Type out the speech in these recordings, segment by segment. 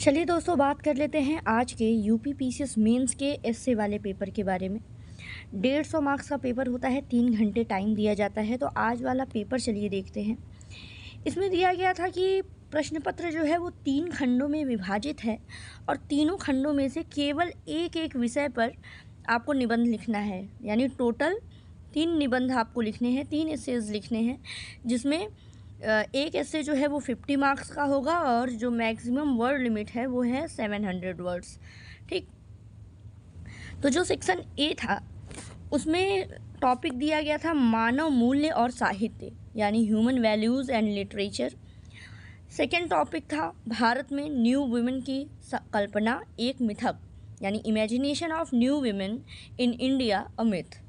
चलिए दोस्तों, बात कर लेते हैं आज के यूपी पीसीएस मेंस के एसए वाले पेपर के बारे में। 150 मार्क्स का पेपर होता है, 3 घंटे टाइम दिया जाता है। तो आज वाला पेपर चलिए देखते हैं। इसमें दिया गया था कि प्रश्न पत्र जो है वो 3 खंडों में विभाजित है और तीनों खंडों में से केवल एक एक विषय पर आपको निबंध लिखना है। यानी टोटल 3 निबंध आपको लिखने हैं, 3 एसेज लिखने हैं, जिसमें एक ऐसे जो है वो 50 मार्क्स का होगा और जो मैक्सिमम वर्ड लिमिट है वो है 700 वर्ड्स। ठीक। तो जो सेक्शन ए था उसमें टॉपिक दिया गया था मानव मूल्य और साहित्य, यानी human values and literature. Second topic था भारत में न्यू वुमेन की कल्पना एक मिथक, यानी imagination of new women in India a myth.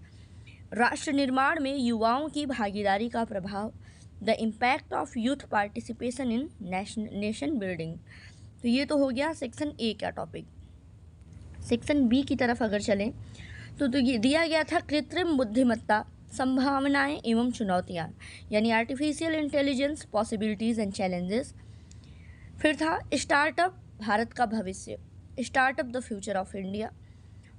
राष्ट्र निर्माण में युवाओं की भागीदारी का प्रभाव, the impact of youth participation in nation building. तो ये तो हो गया सेक्शन ए का टॉपिक। सेक्शन बी की तरफ अगर चलें तो ये दिया गया था कृत्रिम बुद्धिमत्ता, संभावनाएं एवं चुनौतियां, यानी artificial intelligence, possibilities and challenges. फिर था स्टार्टअप, भारत का भविष्य, startup the future of India.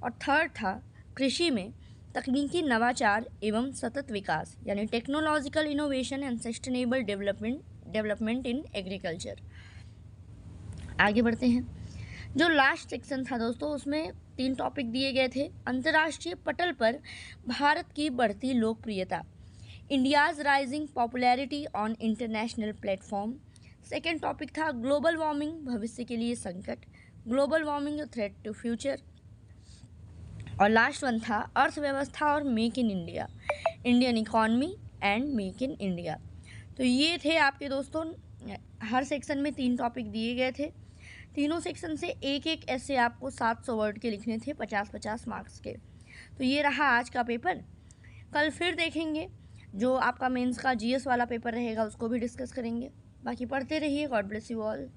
और थर्ड था कृषि में तकनीकी नवाचार एवं सतत विकास, यानी technological innovation and sustainable development in agriculture. आगे बढ़ते हैं। जो लास्ट सेक्शन था दोस्तों, उसमें 3 टॉपिक दिए गए थे। अंतर्राष्ट्रीय पटल पर भारत की बढ़ती लोकप्रियता, India's rising popularity on international platform. Second topic था ग्लोबल वार्मिंग, भविष्य के लिए संकट, global warming threat to future. और लास्ट वन था अर्थव्यवस्था और make in India, Indian economy and make in India. तो ये थे आपके दोस्तों, हर सेक्शन में 3 टॉपिक दिए गए थे। तीनों सेक्शन से एक एक ऐसे आपको 700 वर्ड के लिखने थे, 50-50 मार्क्स के। तो ये रहा आज का पेपर। कल फिर देखेंगे, जो आपका मेंस का जीएस वाला पेपर रहेगा उसको भी डिस्कस करेंगे। बाकी पढ़ते रहिए। God bless you all.